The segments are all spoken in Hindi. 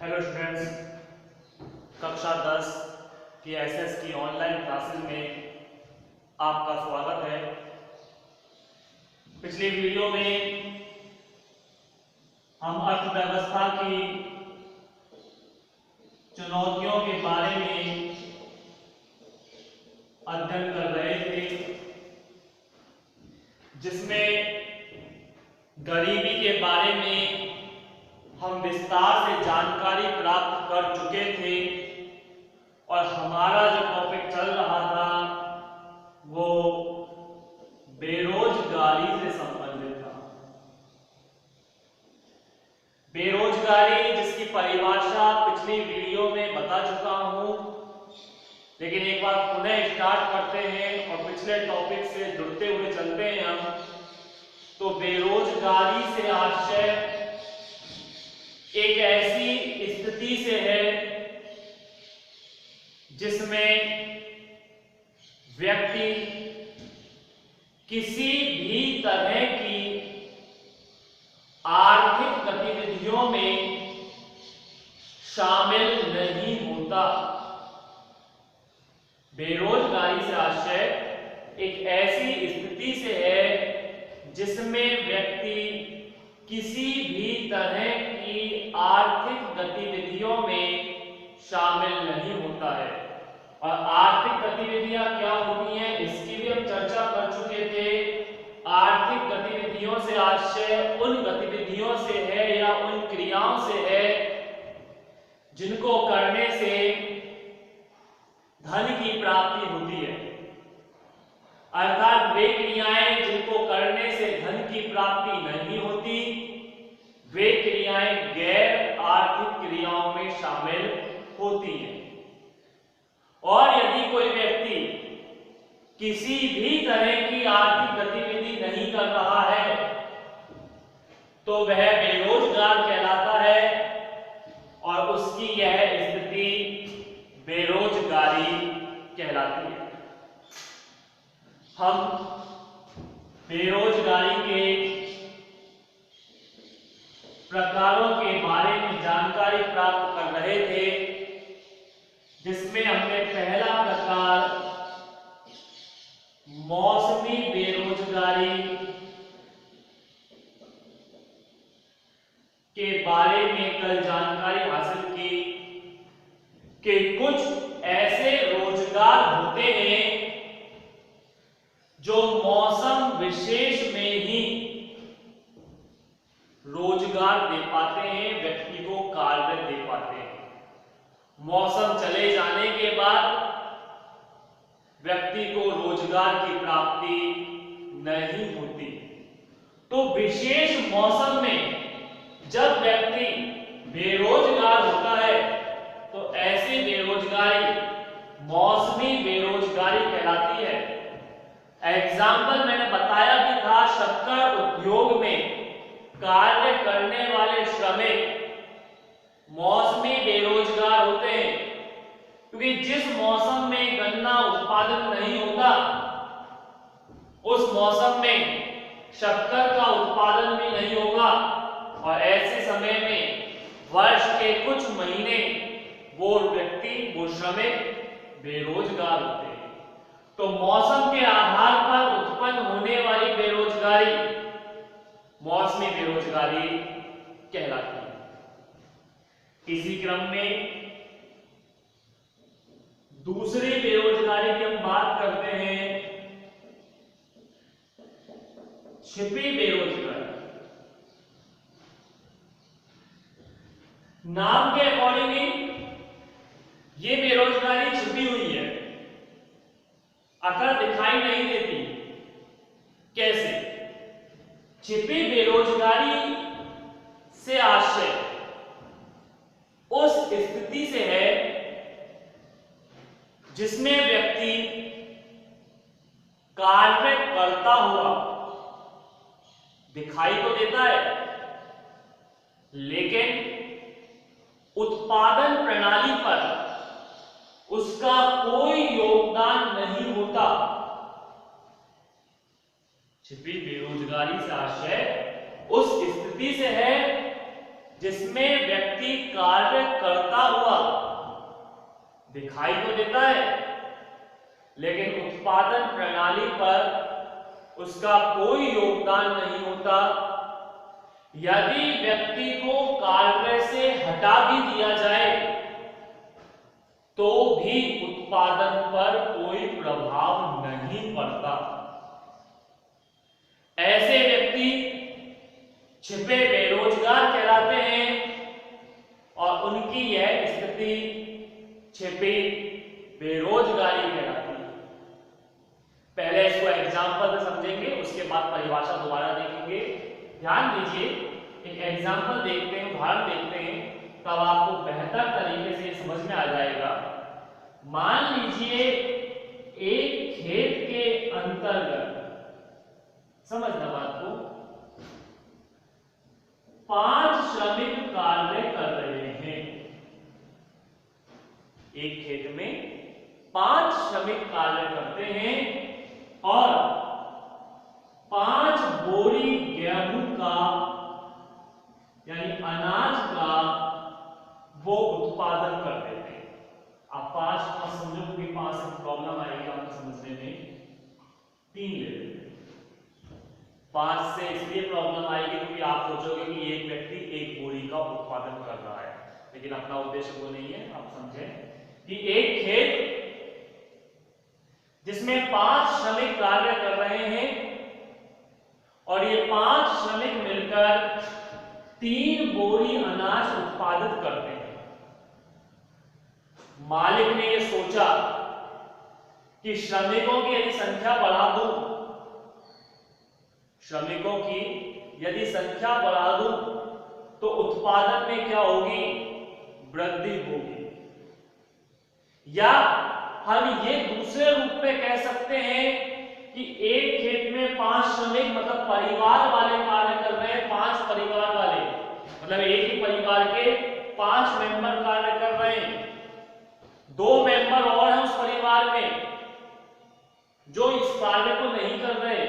हेलो स्टूडेंट्स, कक्षा 10 की एसएस की ऑनलाइन क्लासेस में आपका स्वागत है। पिछले वीडियो में हम अर्थव्यवस्था की चुनौतियों के बारे में अध्ययन कर रहे थे, जिसमें गरीबी के बारे में हम विस्तार से जानकारी प्राप्त कर चुके थे और हमारा जो टॉपिक चल रहा था वो बेरोजगारी से संबंधित था। बेरोजगारी जिसकी परिभाषा पिछली वीडियो में बता चुका हूं, लेकिन एक बार पुनः स्टार्ट करते हैं और पिछले टॉपिक से जुड़ते हुए चलते हैं हम। तो बेरोजगारी से आशय एक ऐसी स्थिति से है जिसमें व्यक्ति किसी भी तरह की आर्थिक गतिविधियों में शामिल नहीं होता। बेरोजगारी से आशय एक ऐसी स्थिति से है जिसमें व्यक्ति किसी भी तरह की आर्थिक गतिविधियों में शामिल नहीं होता है। और आर्थिक गतिविधियां क्या होती हैं इसकी भी हम चर्चा कर चुके थे। आर्थिक गतिविधियों से आशय उन गतिविधियों से है या उन क्रियाओं से है जिनको करने से धन की प्राप्ति होती है, अर्थात वे क्रियाएं जिनको करने से धन की प्राप्ति नहीं होती, वे क्रियाएं गैर आर्थिक क्रियाओं में शामिल होती हैं। और यदि कोई व्यक्ति किसी भी तरह की आर्थिक गतिविधि नहीं कर रहा है तो वह बेरोजगार कहलाता है और उसकी यह स्थिति बेरोजगारी कहलाती है। हम बेरोजगारी के प्रकारों के बारे में जानकारी प्राप्त कर रहे थे, जिसमें हमने पहला प्रकार मौसमी बेरोजगारी के बारे में कल जानकारी हासिल की कि कुछ ऐसे रोजगार होते हैं जो मौसम विशेष में ही रोजगार दे पाते हैं, व्यक्ति को कार्य दे पाते हैं। मौसम चले जाने के बाद व्यक्ति को रोजगार की प्राप्ति नहीं होती। तो विशेष मौसम में जब व्यक्ति बेरोजगार होता है तो ऐसी बेरोजगारी मौसमी बेरोजगारी कहलाती है। एग्जाम्पल मैंने बताया भी था, शक्कर उद्योग में कार्य करने वाले श्रमिक मौसमी बेरोजगार होते हैं, क्योंकि जिस मौसम में गन्ना उत्पादन नहीं होता उस मौसम में शक्कर का उत्पादन भी नहीं होगा और ऐसे समय में वर्ष के कुछ महीने वो व्यक्ति, वो श्रमिक बेरोजगार होते हैं। तो मौसम के आधार पर उत्पन्न होने वाली बेरोजगारी मौसमी बेरोजगारी कहलाती है। इसी क्रम में दूसरी बेरोजगारी की हम बात करते हैं, छिपी बेरोजगारी। नाम के अकॉर्डिंगली ये बेरोजगारी छिपी हुई है, अगर दिखाई नहीं देती। कैसे? छिपी बेरोजगारी से आशय उस स्थिति से है जिसमें व्यक्ति कार्य करता हुआ दिखाई तो देता है, लेकिन उत्पादन प्रणाली पर उसका कोई योगदान नहीं होता। छिपी बेरोजगारी से आशय उस स्थिति से है जिसमें व्यक्ति कार्य करता हुआ दिखाई तो देता है, लेकिन उत्पादन प्रणाली पर उसका कोई योगदान नहीं होता। यदि व्यक्ति को कार्य से हटा भी दिया जाए तो भी उत्पादन पर कोई प्रभाव नहीं पड़ता। ऐसे व्यक्ति छिपे बेरोजगार कहलाते हैं और उनकी यह स्थिति छिपी बेरोजगारी कहलाती है। पहले इसको एग्जाम्पल से समझेंगे, उसके बाद परिभाषा दोबारा देखेंगे। ध्यान दीजिए, एक एग्जाम्पल देखते हैं, उदाहरण देखते हैं, तब आपको बेहतर तरीके से समझ में आ जाएगा। मान लीजिए एक खेत के अंतर्गत, समझना बात को, 5 श्रमिक कार्य कर रहे हैं। एक खेत में 5 श्रमिक कार्य करते हैं और 5 बोरी गेहूं का यानी अनाज का वो उत्पादन कर देते हैं। आप 5 समझो कि 5 से प्रॉब्लम आएगी आपको समझने में, 3 ले लेते हैं। 5 से इसलिए प्रॉब्लम आएगी क्योंकि आप सोचोगे कि एक व्यक्ति एक बोरी का उत्पादन कर रहा है, लेकिन अपना उद्देश्य वो नहीं है। आप समझें कि एक खेत जिसमें 5 श्रमिक कार्य कर रहे हैं और ये 5 श्रमिक मिलकर 3 बोरी अनाज उत्पादित करते हैं। मालिक ने यह सोचा कि श्रमिकों की यदि संख्या बढ़ा दूं, श्रमिकों की यदि संख्या बढ़ा दूं तो उत्पादन में क्या होगी? वृद्धि होगी। या हम ये दूसरे रूप में कह सकते हैं कि एक खेत में 5 श्रमिक मतलब परिवार वाले कार्य कर रहे हैं, 5 परिवार वाले, मतलब एक ही परिवार के 5 मेंबर कार्य कर रहे हैं। 2 मेंबर और हैं उस परिवार में जो इस कार्य को नहीं कर रहे,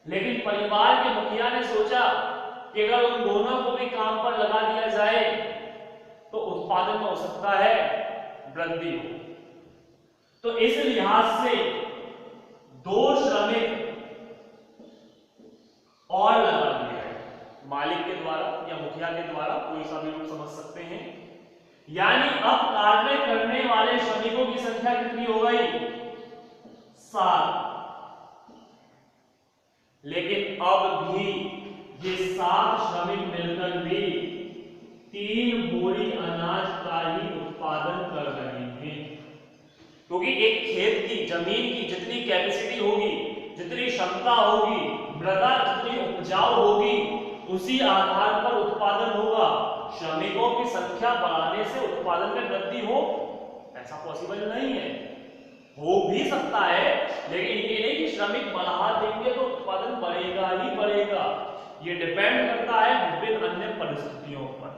लेकिन परिवार के मुखिया ने सोचा कि अगर उन दोनों को भी काम पर लगा दिया जाए तो उत्पादन में हो सकता है वृद्धि हो। तो इस लिहाज से 2 श्रमिक और लगा दिया है मालिक के द्वारा या मुखिया के द्वारा, कोई सा भी लोग समझ सकते हैं। यानी अब कार्य करने वाले श्रमिकों की संख्या कितनी हो गई? 7। लेकिन अब भी ये 7 श्रमिक मिलकर भी 3 बोरी अनाज का ही उत्पादन कर रहे हैं, क्योंकि एक खेत की जमीन की जितनी कैपेसिटी होगी, जितनी क्षमता होगी, मृदा जितनी उपजाऊ होगी, उसी आधार पर उत्पादन होगा। श्रमिकों की संख्या बढ़ाने से उत्पादन में वृद्धि हो, ऐसा पॉसिबल नहीं है। हो भी सकता है, लेकिन ये नहीं कि श्रमिक बढ़ा देंगे तो उत्पादन बढ़ेगा ही बढ़ेगा। ये डिपेंड करता है विभिन्न अन्य परिस्थितियों पर।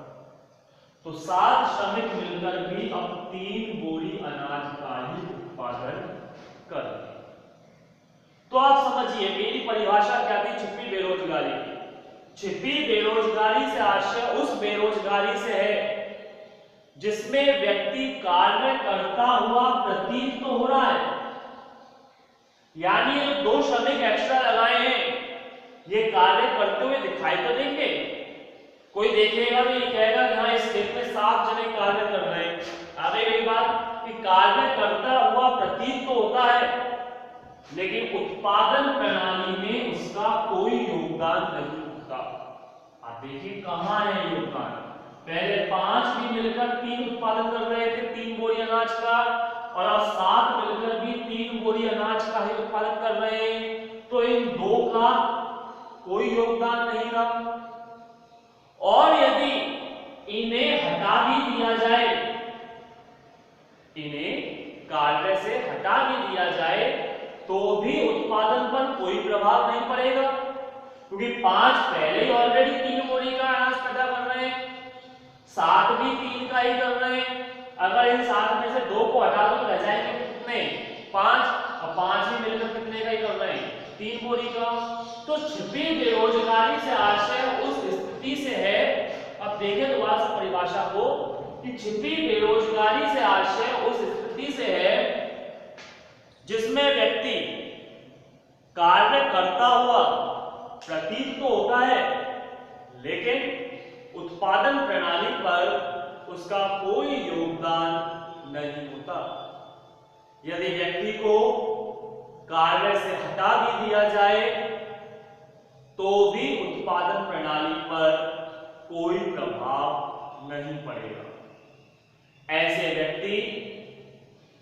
तो 7 श्रमिक मिलकर भी अब 3 बोरी अनाज का ही उत्पादन कर रहे। तो आप समझिए मेरी परिभाषा क्या थी छिपी बेरोजगारी की। छिपी बेरोजगारी से आशय उस बेरोजगारी से है जिसमें व्यक्ति कार्य करता हुआ प्रतीत तो हो रहा है, यानी 2 श्रमिक एक्स्ट्रा लगाए हैं, ये कार्य करते हुए दिखाई तो देंगे। कोई देखेगा तो ये कहेगा कि हाँ इस खेत में 7 जने कार्य कर रहे हैं। आगे गई बात कि कार्य करता हुआ प्रतीत तो होता है, लेकिन उत्पादन प्रणाली में उसका कोई योगदान नहीं होता। आप देखिए कहां है योगदान। पहले 5 भी मिलकर 3 उत्पादन कर रहे थे, 3 बोरी अनाज का, और अब 7 मिलकर भी 3 बोरी अनाज का ही उत्पादन कर रहे हैं। तो इन 2 का कोई योगदान नहीं रहा। और यदि इन्हें हटा भी दिया जाए, इन्हें कार्य से हटा भी दिया जाए तो भी उत्पादन पर कोई प्रभाव नहीं पड़ेगा, क्योंकि 5 पहले ही ऑलरेडी 3 बोरी का अनाज पैदा कर रहे हैं, 7 भी 3 का ही कर रहे हैं। अगर इन 7 में से 2 को हटा दो तो रह जाएंगे कितने? 5, और 5 ही मिलकर कितने का ही कर रहे हैं? 3 बोरी का। तो छिपी बेरोजगारी से आशय उस स्थिति से है, अब देखें दोबारा से परिभाषा को कि छिपी बेरोजगारी से आशय उस स्थिति से है जिसमें व्यक्ति कार्य करता हुआ प्रतीत तो होता है लेकिन उत्पादन प्रणाली पर उसका कोई योगदान नहीं होता। यदि व्यक्ति को कार्य से हटा भी दिया जाए तो भी उत्पादन प्रणाली पर कोई प्रभाव नहीं पड़ेगा। ऐसे व्यक्ति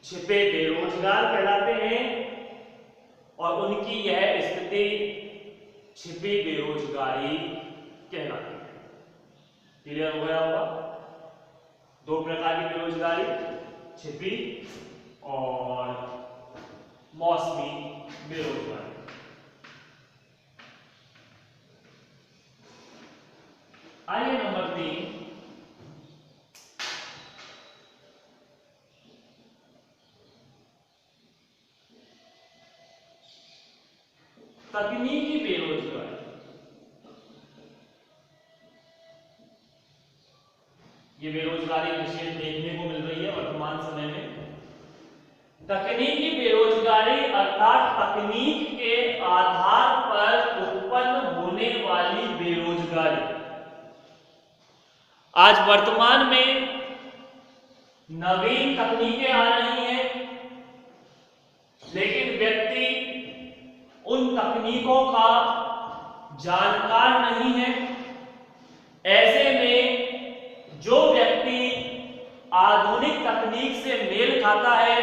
छिपे बेरोजगार कहलाते हैं और उनकी यह स्थिति छिपी बेरोजगारी कहलाती है। क्लियर हो गया होगा? दो प्रकार की बेरोजगारी, छिपी और मौसमी बेरोजगारी। आइए नंबर 3, तकनीकी बेरोजगारी। ये बेरोजगारी विशेष देखने को मिल रही है वर्तमान समय में। तकनीकी बेरोजगारी अर्थात तकनीक के आधार पर उत्पन्न होने वाली बेरोजगारी। आज वर्तमान में नवीन तकनीकें आ रही हैं लेकिन व्यक्ति उन तकनीकों का जानकार नहीं है। ऐसे में जो व्यक्ति आधुनिक तकनीक से मेल खाता है,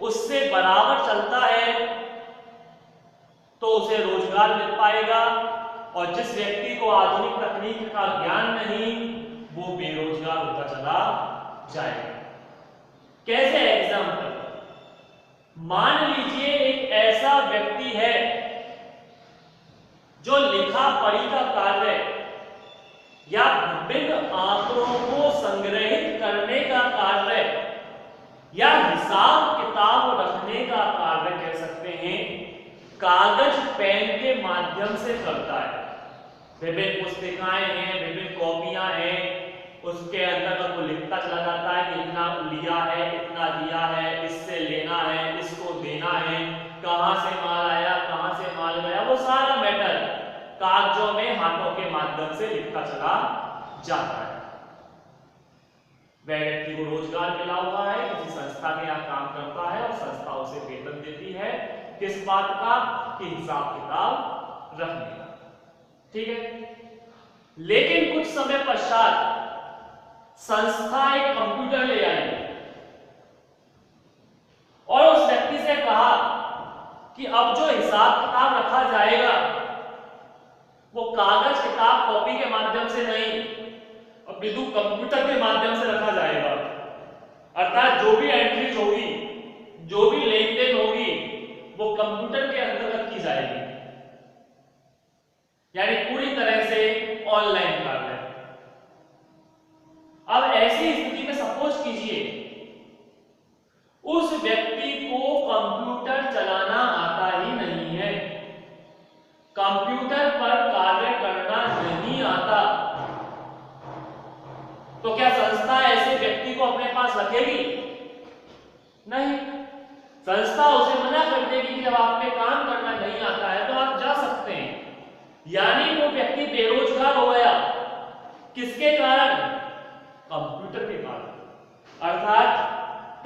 उससे बराबर चलता है तो उसे रोजगार मिल पाएगा और जिस व्यक्ति को आधुनिक तकनीक का ज्ञान नहीं वो बेरोजगार होता चला जाएगा। कैसे? एग्जाम्पल, मान लीजिए एक ऐसा व्यक्ति है जो लिखा पढ़ी का कार्य या विभिन्न आंकड़ों को संग्रहित करने का कार्य या हिसाब किताब रखने का कार्य कह सकते हैं, कागज पेन के माध्यम से करता है। विभिन्न पुस्तिकाएं हैं, विभिन्न कॉपियां हैं, उसके अंदर वो लिखता चला जाता है कि इतना लिया है, इतना दिया है, इससे लेना है, इसको देना है, कहां से माल आया, कहां से माल गया, वो सारा मैटर कागजों में हाथों के माध्यम से लिखता चला जाता है। वह व्यक्ति को रोजगार मिला हुआ है, किसी संस्था के यहाँ काम करता है और संस्था उसे वेतन देती है। किस बात का? कि हिसाब किताब रखने का। ठीक है। लेकिन कुछ समय पश्चात संस्था एक कंप्यूटर ले आई और उस व्यक्ति से कहा कि अब जो हिसाब किताब रखा जाएगा वो कागज किताब कॉपी के माध्यम से नहीं, अपितु कंप्यूटर के माध्यम से रखा जाएगा। अर्थात जो भी एंट्रीज होगी, जो भी लेन देन होगी, वो कंप्यूटर के अंतर्गत की जाएगी, यानी पूरी तरह से ऑनलाइन कार्य। अब ऐसी स्थिति में सपोज कीजिए उस व्यक्ति को कंप्यूटर चलाना आता ही नहीं है, कंप्यूटर पर कार्य करना नहीं आता, तो क्या संस्था ऐसे व्यक्ति को अपने पास रखेगी? नहीं। संस्था उसे मना कर देगी कि जब आपके काम करना नहीं आता है तो आप जा सकते हैं। यानी वो व्यक्ति बेरोजगार हो गया। किसके कारण? कंप्यूटर के कारण, अर्थात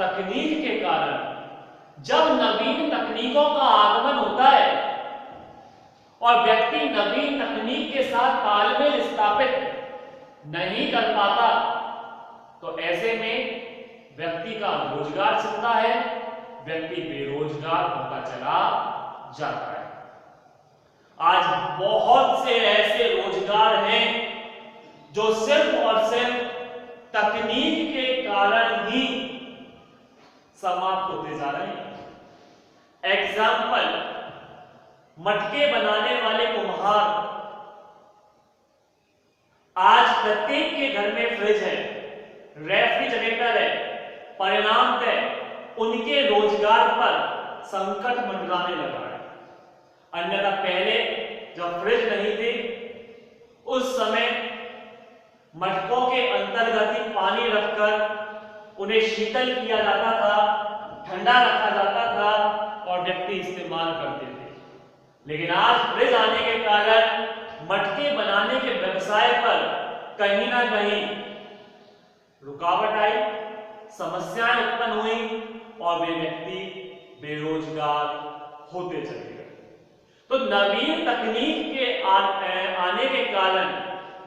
तकनीक के कारण। जब नवीन तकनीकों का आगमन होता है और व्यक्ति नवीन तकनीक के साथ तालमेल स्थापित नहीं कर पाता तो ऐसे में व्यक्ति का रोजगार छिनता है, व्यक्ति बेरोजगार होता चला जाता है। आज बहुत से ऐसे रोजगार हैं जो सिर्फ और सिर्फ तकनीक के कारण ही समाप्त होते जा रहे हैं। एग्जाम्पल, मटके बनाने वाले कुम्हार, आज प्रत्येक के घर में फ्रिज है, रेफ्रिजरेटर है, परिणामतः उनके रोजगार पर संकट मंडराने लगा है। अन्यथा पहले जब फ्रिज नहीं थे उस समय मटकों के अंतर्गत ही पानी रखकर उन्हें शीतल किया जाता था, ठंडा रखा जाता था और व्यक्ति इस्तेमाल करते थे। लेकिन आज फ्रिज आने के कारण मटके बनाने के व्यवसाय पर कहीं ना कहीं रुकावट आई, समस्याएं उत्पन्न हुई और वे व्यक्ति बेरोजगार होते चले गए। तो नवीन तकनीक के आने के कारण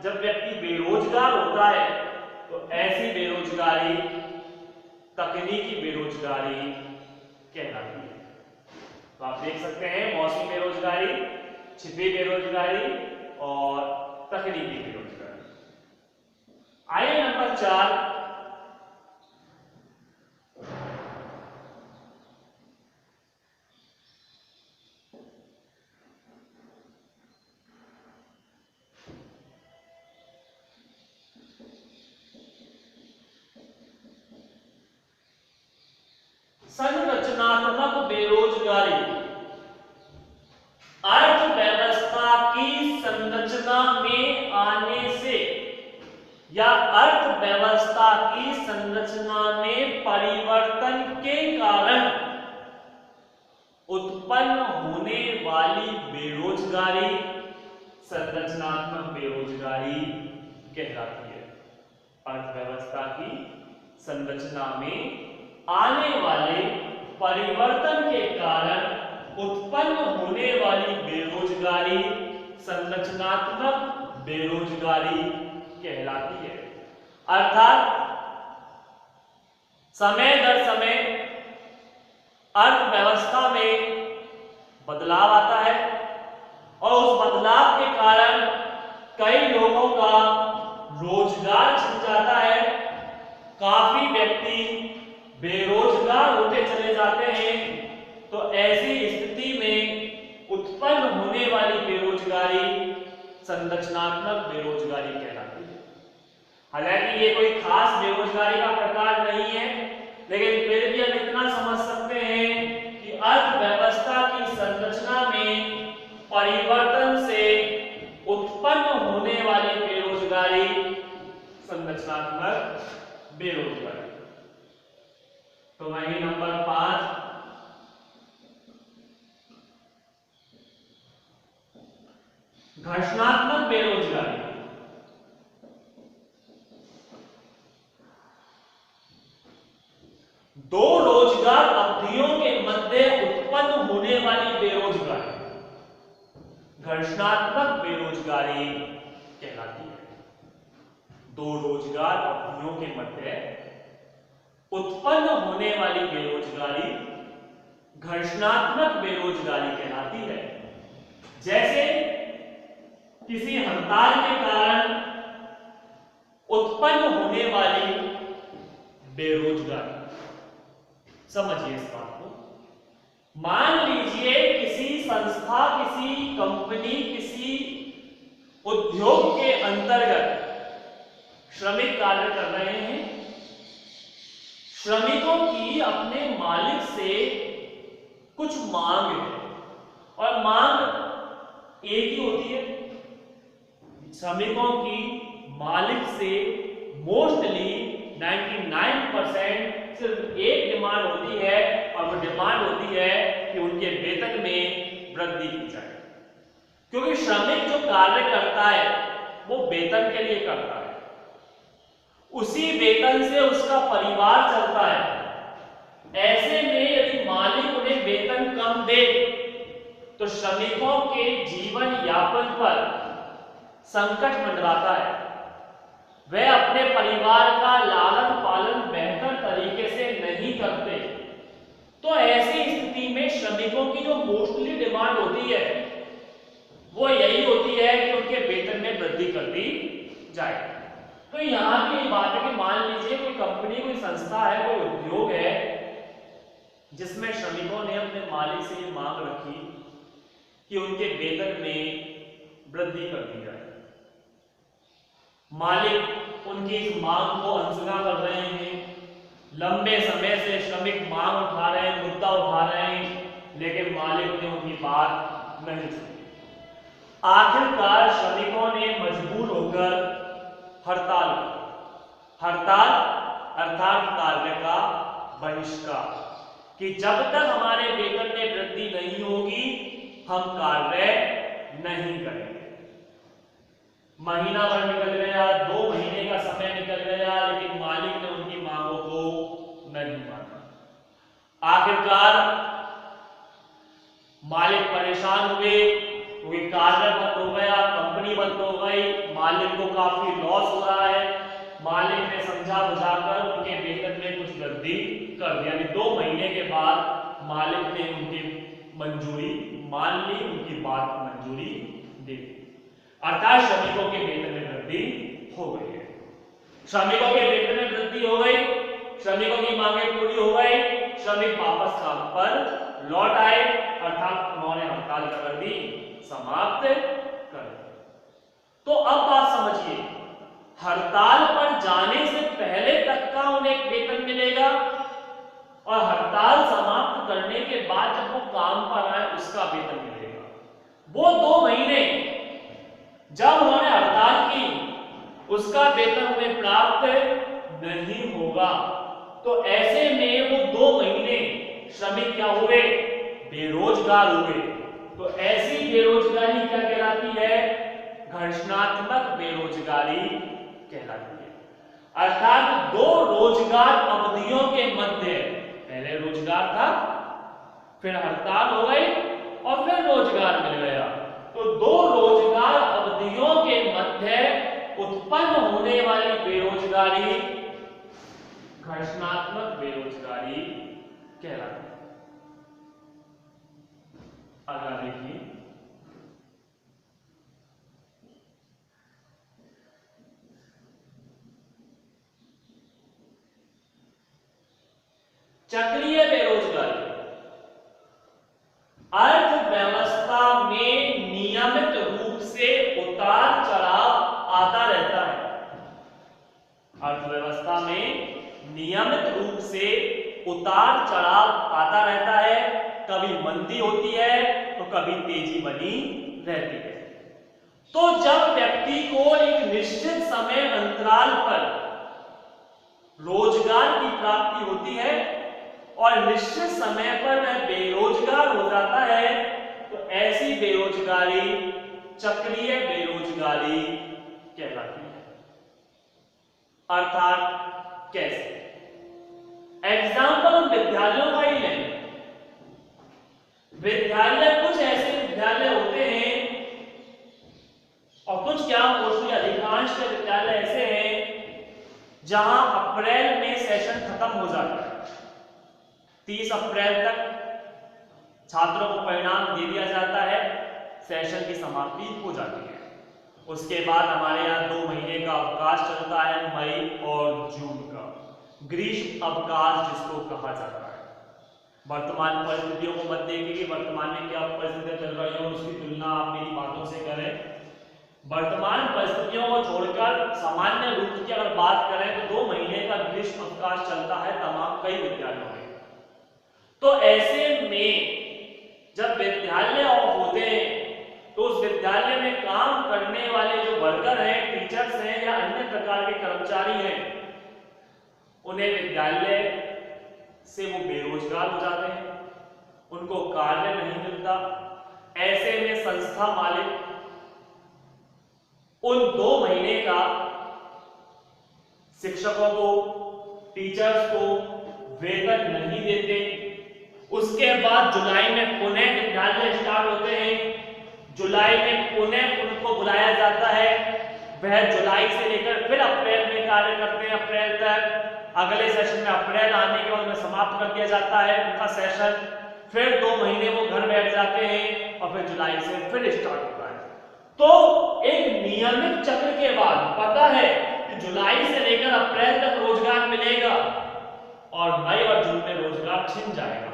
जब व्यक्ति बेरोजगार होता है तो ऐसी बेरोजगारी तकनीकी बेरोजगारी कहलाती है। तो आप देख सकते हैं मौसमी बेरोजगारी, छिपी बेरोजगारी और तकनीकी बेरोजगारी। आइए नंबर 4, संरचनात्मक बेरोजगारी। अर्थव्यवस्था की संरचना में आने से या अर्थव्यवस्था की संरचना में परिवर्तन के कारण उत्पन्न होने वाली बेरोजगारी संरचनात्मक बेरोजगारी कहलाती है। अर्थव्यवस्था की संरचना में आने वाले परिवर्तन के कारण उत्पन्न होने वाली बेरोजगारी संरचनात्मक बेरोजगारी कहलाती है। अर्थात समय दर समय अर्थव्यवस्था में बदलाव आता है और उस बदलाव के कारण कई लोगों का रोजगार छिन जाता है, काफी व्यक्ति बेरोजगार होते चले जाते हैं। तो ऐसी स्थिति में उत्पन्न होने वाली बेरोजगारी संरचनात्मक बेरोजगारी कहलाती है। हालांकि ये कोई खास बेरोजगारी का प्रकार नहीं है, लेकिन फिर भी हम इतना समझ सकते हैं कि अर्थव्यवस्था की संरचना में परिवर्तन से उत्पन्न होने वाली बेरोजगारी संरचनात्मक बेरोजगारी। तो वही नंबर 5, घर्षणात्मक बेरोजगारी। दो रोजगार अवधियों के मध्य उत्पन्न होने वाली बेरोजगारी घर्षणात्मक बेरोजगारी कहलाती है। दो रोजगार अवधियों के मध्य उत्पन्न होने वाली बेरोजगारी घर्षणात्मक बेरोजगारी कहलाती है। जैसे किसी हड़ताल के कारण उत्पन्न होने वाली बेरोजगारी। समझिए इस बात को। मान लीजिए किसी संस्था, किसी कंपनी, किसी उद्योग के अंतर्गत श्रमिक कार्य कर रहे हैं। श्रमिकों की अपने मालिक से कुछ मांग है और मांग एक ही होती है। श्रमिकों की मालिक से मोस्टली 99% सिर्फ एक डिमांड होती है और वो डिमांड होती है कि उनके वेतन में वृद्धि की जाए। क्योंकि श्रमिक जो कार्य करता है वो वेतन के लिए करता है, उसी वेतन से उसका परिवार चलता है। ऐसे में यदि मालिक उन्हें वेतन कम दे तो श्रमिकों के जीवन यापन पर संकट मंडराता है। वे अपने परिवार का लालन पालन बेहतर तरीके से नहीं करते। तो ऐसी स्थिति में श्रमिकों की जो मोस्टली डिमांड होती है वो यही होती है कि उनके वेतन में वृद्धि कर दी जाए। तो यहां की बात है कि मान लीजिए कोई कंपनी, कोई संस्था है, कोई उद्योग है जिसमें श्रमिकों ने अपने मालिक से ये मांग रखी कि उनके वेतन में वृद्धि कर दी जाए। मालिक उनकी इस मांग को अनसुना कर रहे हैं। लंबे समय से श्रमिक मांग उठा रहे हैं, मुद्दा उठा रहे हैं, लेकिन मालिक ने उनकी बात नहीं सुनी। आखिरकार श्रमिकों ने मजबूर होकर हड़ताल। हड़ताल अर्थात कार्य का बहिष्कार, कि जब तक हमारे वेतन में वृद्धि नहीं होगी हम कार्य नहीं करेंगे। महीना भर निकल गया, 2 महीने का समय निकल गया, लेकिन मालिक ने उनकी मांगों को नहीं माना। आखिरकार मालिक परेशान हुए, क्योंकि कार्य बंद हो गया, कंपनी बंद हो गई, मालिक को काफी लॉस हो रहा है। मालिक ने समझा बुझाकर उनके वेतन में कुछ वृद्धि कर दिया। यानी 2 महीने के बाद मालिक ने उनकी मंजूरी मान ली, उनकी बात मंजूरी दे दी, अर्थात श्रमिकों के वेतन में वृद्धि हो गई है। श्रमिकों के वेतन में वृद्धि हो गई, श्रमिकों की मांगें पूरी हो गई, श्रमिक वापस काम पर लौट आए, अर्थात उन्होंने हड़ताल कर दी, समाप्त कर दी। तो अब बात समझिए, हड़ताल पर जाने से पहले तक का उन्हें वेतन मिलेगा और हड़ताल समाप्त करने के बाद जब वो काम पर आए उसका वेतन मिलेगा। वो 2 महीने जब उन्होंने हड़ताल की उसका वेतन उन्हें प्राप्त नहीं होगा। तो ऐसे में वो 2 महीने श्रमिक क्या हुए? बेरोजगार हुए। तो ऐसी बेरोजगारी क्या कहलाती है? घर्षणात्मक बेरोजगारी कहलाती है। अर्थात 2 रोजगार अवधियों के मध्य, पहले रोजगार था, फिर हड़ताल हो गई और फिर रोजगार मिल गया, तो 2 रोजगार अवधियों के मध्य उत्पन्न होने वाली बेरोजगारी घर्षणात्मक बेरोजगारी कहलाती है। अगला देखिए, चक्रीय बेरोजगारी। अर्थव्यवस्था में नियमित रूप से उतार चढ़ाव आता रहता है। अर्थव्यवस्था में नियमित रूप से उतार चढ़ाव आता रहता है। कभी मंदी होती है तो कभी तेजी बनी रहती है। तो जब व्यक्ति को एक निश्चित समय अंतराल पर रोजगार की प्राप्ति होती है और निश्चित समय पर वह बेरोजगार हो जाता है, तो ऐसी बेरोजगारी चक्रीय बेरोजगारी कहलाती है। अर्थात कैसे? एग्जाम्पल हम विद्यालयों का ही लें। विद्यालय, कुछ ऐसे विद्यालय होते हैं और कुछ क्या मोस्टली अधिकांश के विद्यालय ऐसे हैं जहां अप्रैल में सेशन खत्म हो जाता है। 30 अप्रैल तक छात्रों को परिणाम दे दिया जाता है, सेशन की समाप्ति हो जाती है। उसके बाद हमारे यहाँ 2 महीने का अवकाश चलता है, मई और जून का ग्रीष्म अवकाश जिसको कहा जाता है। वर्तमान परिस्थितियों को मत देखिए कि वर्तमान में क्या परिस्थितियां चल रही हैं, उसकी तुलना आप मेरी बातों से करें। वर्तमान परिस्थितियों को छोड़कर सामान्य रूप की अगर बात करें तो 2 महीने का ग्रीष्म अवकाश चलता है तमाम कई विद्यालयों में। तो ऐसे में जब विद्यालय ऑफ होते हैं तो उस विद्यालय में काम करने वाले जो वर्कर हैं, टीचर्स हैं या अन्य प्रकार के कर्मचारी हैं, उन्हें विद्यालय से वो बेरोजगार हो जाते हैं, उनको कार्य नहीं मिलता। ऐसे में संस्था मालिक उन 2 महीने का शिक्षकों को, टीचर्स को वेतन नहीं देते। उसके बाद जुलाई में पुनः विद्यालय स्टार्ट होते हैं। जुलाई में पुनः उनको बुलाया जाता है, वह जुलाई से लेकर फिर अप्रैल में कार्य करते हैं, अप्रैल तक। अगले सेशन में अप्रैल आने के बाद उन्हें समाप्त कर दिया जाता है उनका सेशन। फिर 2 महीने वो घर बैठ जाते हैं और फिर जुलाई से फिर स्टार्ट होता है। तो एक नियमित चक्र के बाद पता है कि जुलाई से लेकर अप्रैल तक रोजगार मिलेगा और मई और जून में रोजगार छिन जाएगा,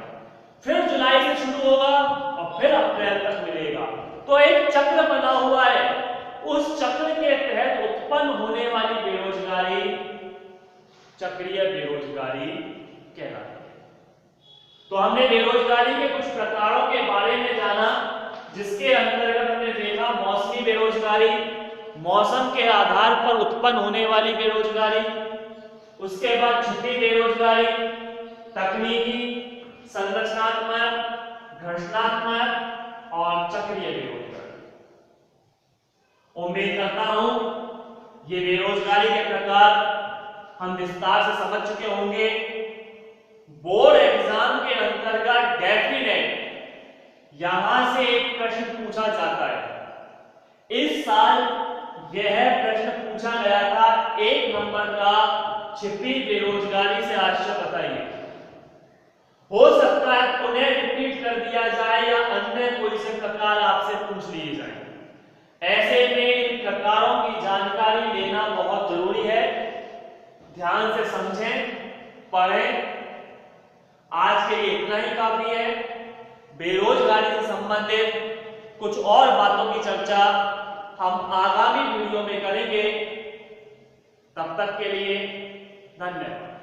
फिर जुलाई से शुरू होगा और फिर अप्रैल तक मिलेगा। तो एक चक्र बना हुआ है। उस चक्र के तहत उत्पन्न होने वाली बेरोजगारी चक्रीय बेरोजगारी कहलाती है। तो हमने बेरोजगारी के कुछ प्रकारों के बारे में जाना, जिसके अंतर्गत हमने देखा मौसमी बेरोजगारी, मौसम के आधार पर उत्पन्न होने वाली बेरोजगारी, उसके बाद छिपी बेरोजगारी, तकनीकी, संरचनात्मक, घर्षणात्मक और चक्रीय बेरोजगारी। उम्मीद करता हूं ये बेरोजगारी के प्रकार हम विस्तार से समझ चुके होंगे। बोर्ड एग्जाम के अंतर्गत डेफिनेट यहां से एक प्रश्न पूछा जाता है। इस साल यह प्रश्न पूछा गया था 1 नंबर का, छिपी बेरोजगारी से आशय बताइए। हो सकता है उन्हें रिपीट कर दिया जाए या अन्य कोई से प्रकार आपसे पूछ लिए जाए। ऐसे में इन प्रकारों की जानकारी लेना बहुत जरूरी है। ध्यान से समझें, पढ़ें। आज के लिए इतना ही काफी है। बेरोजगारी से संबंधित कुछ और बातों की चर्चा हम आगामी वीडियो में करेंगे। तब तक के लिए धन्यवाद।